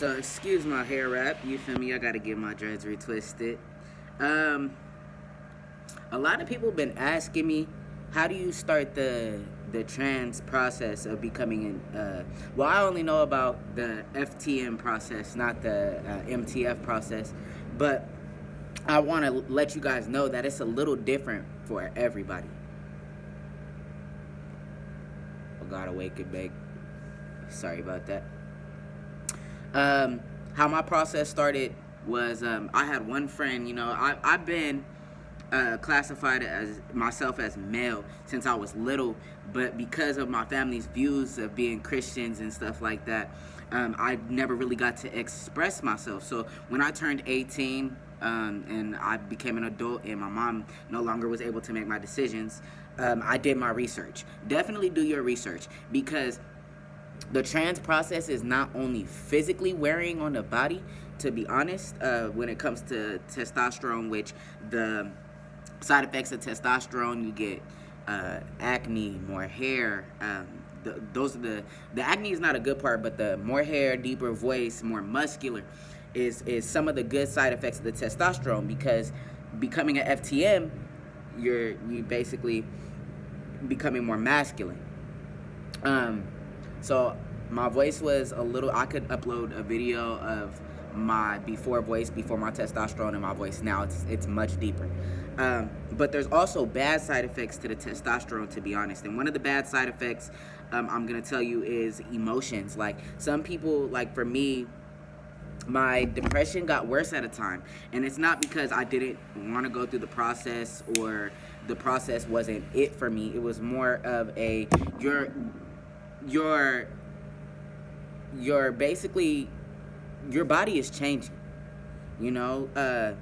So excuse my hair wrap, you feel me? I gotta get my dreads retwisted. Um, a lot of people been asking me, how do you start the trans process of becoming an well, I only know about the FTM process, not the MTF process, but I want to let you guys know that it's a little different for everybody. I gotta wake and bake. Sorry about that. How my process started was I had one friend. I've been classified as myself as male since I was little, but because of my family's views of being Christians and stuff like that, I never really got to express myself. So when I turned 18 and I became an adult and my mom no longer was able to make my decisions, I did my research. Definitely do your research, because the trans process is not only physically wearing on the body, to be honest, when it comes to testosterone, which the side effects of testosterone, you get acne, more hair. Those are the acne is not a good part, but the more hair, deeper voice, more muscular is some of the good side effects of the testosterone, because becoming an FTM, you basically becoming more masculine. So my voice was a little, I could upload a video of my before voice, before my testosterone, and my voice now. It's much deeper. But there's also bad side effects to the testosterone, to be honest. And one of the bad side effects I'm going to tell you is emotions. Like some people, like for me, my depression got worse at a time, and it's not because I didn't want to go through the process or the process wasn't it for me. It was more of a you're basically, your body is changing, your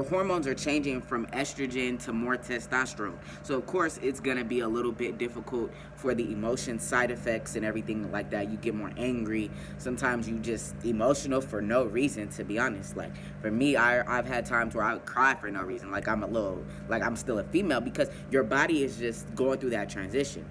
hormones are changing from estrogen to more testosterone. So of course it's gonna be a little bit difficult for the emotion side effects and everything like that. You get more angry. Sometimes you just emotional for no reason, to be honest. Like for me, I've had times where I would cry for no reason, like I'm still a female, because your body is just going through that transition.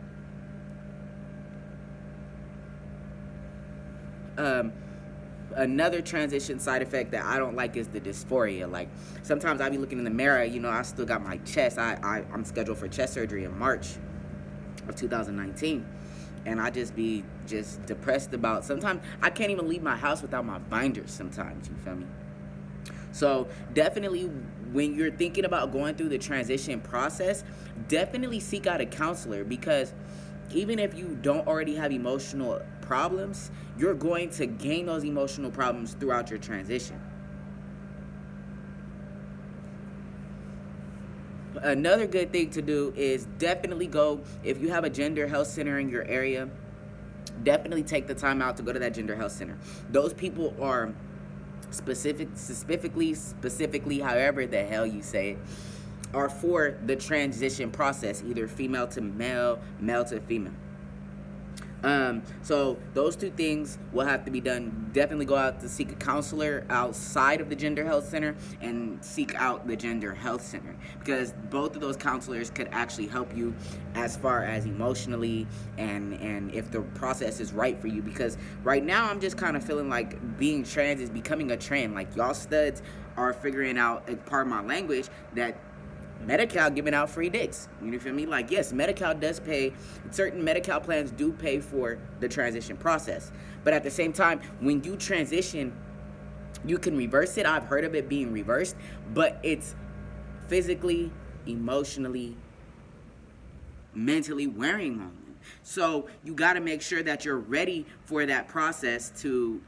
Another transition side effect that I don't like is the dysphoria. Like sometimes I be looking in the mirror, I still got my chest. I'm scheduled for chest surgery in March of 2019, and I just be depressed about, sometimes I can't even leave my house without my binders sometimes, you feel me? So definitely, when you're thinking about going through the transition process, definitely seek out a counselor, because even if you don't already have emotional problems, you're going to gain those emotional problems throughout your transition. Another good thing to do is definitely go, if you have a gender health center in your area, definitely take the time out to go to that gender health center. Those people are specifically, however the hell you say it, are for the transition process, either female to male, male to female. So those two things will have to be done. Definitely go out to seek a counselor outside of the gender health center, and seek out the gender health center, because both of those counselors could actually help you as far as emotionally and if the process is right for you. Because right now I'm just kind of feeling like being trans is becoming a trend. Like y'all studs are figuring out, part of my language, that Medi-Cal giving out free dicks. You feel me? Like, yes, Medi-Cal does pay. Certain Medi-Cal plans do pay for the transition process. But at the same time, when you transition, you can reverse it. I've heard of it being reversed, but it's physically, emotionally, mentally wearing on you. So you got to make sure that you're ready for that process to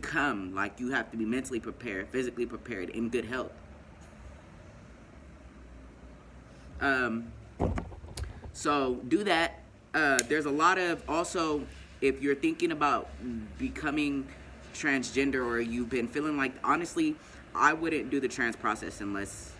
come. Like, you have to be mentally prepared, physically prepared, in good health. So do that. There's a lot of, also, if you're thinking about becoming transgender, or you've been feeling like, honestly, I wouldn't do the trans process unless,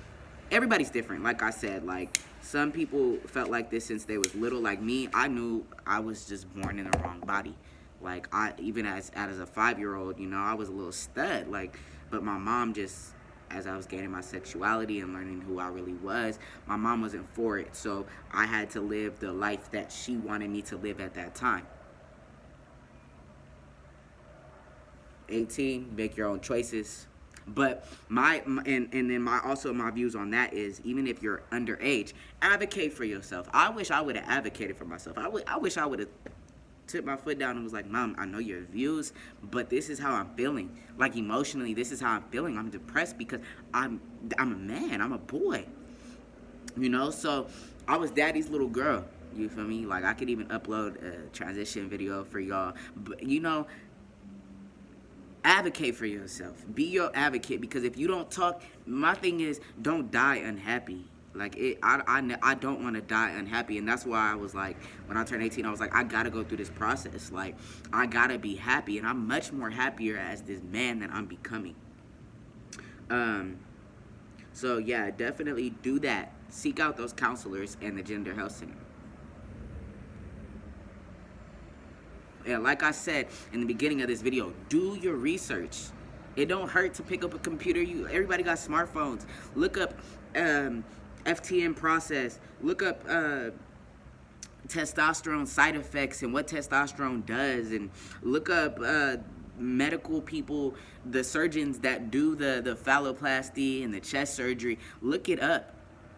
everybody's different. Like I said, like some people felt like this since they was little. Like me, I knew I was just born in the wrong body. Like even as a 5-year-old, I was a little stud. Like, but my mom just, as I was gaining my sexuality and learning who I really was, my mom wasn't for it. So I had to live the life that she wanted me to live at that time. 18, make your own choices. But and then my views on that is, even if you're underage, advocate for yourself. I wish I would have advocated for myself. I wish I would have took my foot down and was like, Mom, I know your views, but this is how I'm feeling. Like, emotionally, this is how I'm feeling. I'm depressed because I'm a man. I'm a boy. You know, so I was daddy's little girl. You feel me? Like, I could even upload a transition video for y'all. But, you know, advocate for yourself. Be your advocate, because if you don't talk, my thing is, don't die unhappy. Like, I don't want to die unhappy. And that's why I was like, when I turned 18, I was like, I got to go through this process. Like, I got to be happy. And I'm much more happier as this man that I'm becoming. So, yeah, definitely do that. Seek out those counselors and the Gender Health Center. Yeah, like I said in the beginning of this video, do your research. It don't hurt to pick up a computer. Everybody got smartphones. Look up FTM process. Look up testosterone side effects and what testosterone does, and look up medical people, the surgeons that do the phalloplasty and the chest surgery. Look it up.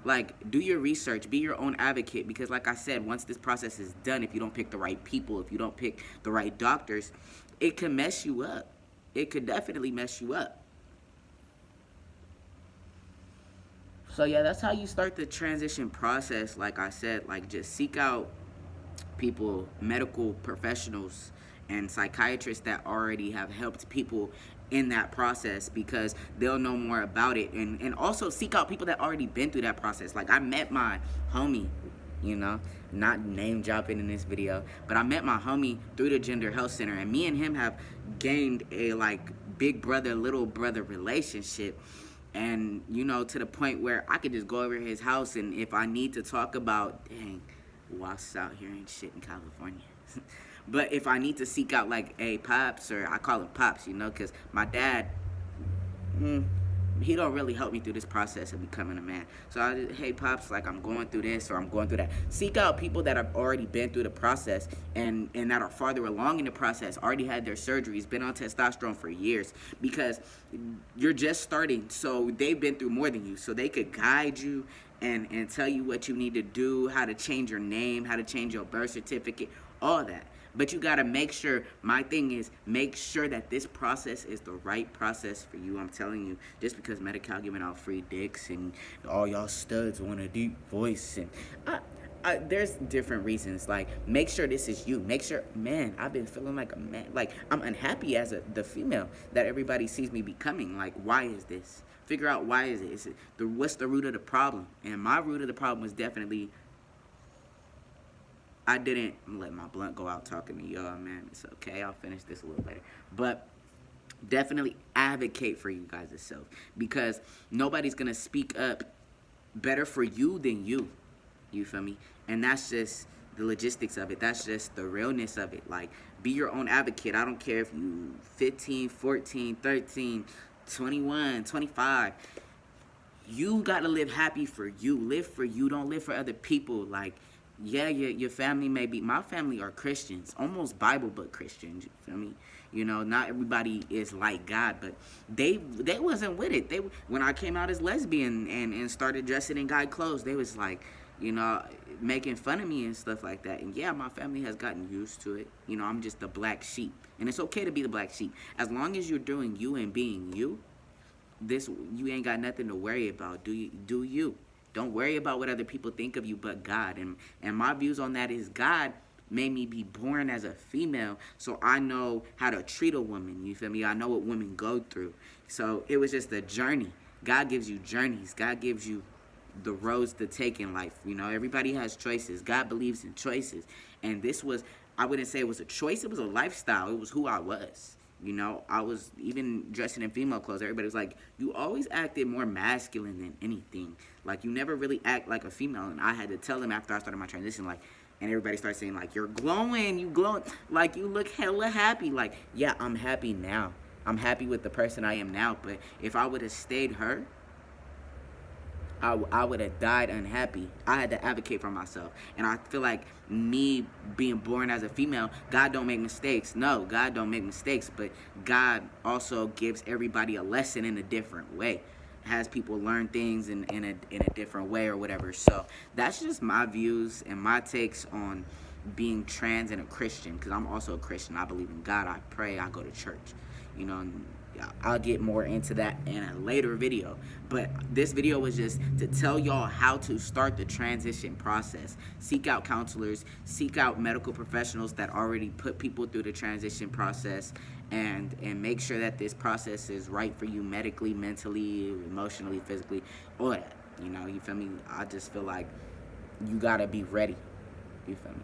Like, do your research, be your own advocate, because like I said, once this process is done, if you don't pick the right people, if you don't pick the right doctors, it can mess you up. It could definitely mess you up. So yeah, that's how you start the transition process. Like I said, like, just seek out people, medical professionals and psychiatrists that already have helped people in that process, because they'll know more about it. And also seek out people that already been through that process. Like, I met my homie, you know, not name dropping in this video, but I met my homie through the Gender Health Center, and me and him have gained a like big brother, little brother relationship. And, you know, to the point where I could just go over his house, and if I need to talk about, dang, walks out here and shit in California. But if I need to seek out, like, a Pops, or I call him Pops, you know, because my dad, he don't really help me through this process of becoming a man. So I just, hey, Pops, like, I'm going through this, or I'm going through that. Seek out people that have already been through the process and that are farther along in the process, already had their surgeries, been on testosterone for years, because you're just starting. So they've been through more than you, so they could guide you and tell you what you need to do, how to change your name, how to change your birth certificate, all that. But you gotta make sure, my thing is, make sure that this process is the right process for you. I'm telling you, just because Medi-Cal giving out free dicks and all y'all studs want a deep voice, and there's different reasons. Like, make sure this is you. Make sure, man, I've been feeling like a man. Like, I'm unhappy as the female that everybody sees me becoming. Like, why is this? Figure out why is it. What's the root of the problem? And my root of the problem was definitely, I didn't let my blunt go out talking to y'all, man. It's okay. I'll finish this a little later. But definitely advocate for you guys yourself, because nobody's going to speak up better for you than you. You feel me? And that's just the logistics of it. That's just the realness of it. Like, be your own advocate. I don't care if you 15, 14, 13, 21, 25. You got to live happy for you. Live for you. Don't live for other people. Like, yeah, your family may be, my family are Christians, almost Bible book Christians, you feel me? You know, not everybody is like God, but they wasn't with it. When I came out as lesbian and started dressing in guy clothes, they was like, you know, making fun of me and stuff like that. And yeah, my family has gotten used to it. You know, I'm just the black sheep. And it's okay to be the black sheep. As long as you're doing you and being you, you ain't got nothing to worry about. Do you. Don't worry about what other people think of you but God. And my views on that is, God made me be born as a female, so I know how to treat a woman, you feel me? I know what women go through. So it was just a journey. God gives you journeys. God gives you the roads to take in life. You know, everybody has choices. God believes in choices. And this was, I wouldn't say it was a choice, it was a lifestyle. It was who I was. You know, I was even dressing in female clothes. Everybody was like, you always acted more masculine than anything. Like, you never really act like a female. And I had to tell them after I started my transition, like, and everybody started saying, like, you're glowing, you glowing. Like, you look hella happy. Like, yeah, I'm happy now. I'm happy with the person I am now. But if I would have stayed her, I would have died unhappy. I had to advocate for myself. And I feel like me being born as a female, God don't make mistakes. No, God don't make mistakes, but God also gives everybody a lesson in a different way. Has people learn things in a different way or whatever. So that's just my views and my takes on being trans and a Christian, because I'm also a Christian. I believe in God. I pray. I go to church. You know, and I'll get more into that in a later video. But this video was just to tell y'all how to start the transition process. Seek out counselors, seek out medical professionals that already put people through the transition process, and make sure that this process is right for you medically, mentally, emotionally, physically, all that. You know, you feel me? I just feel like you gotta be ready. You feel me?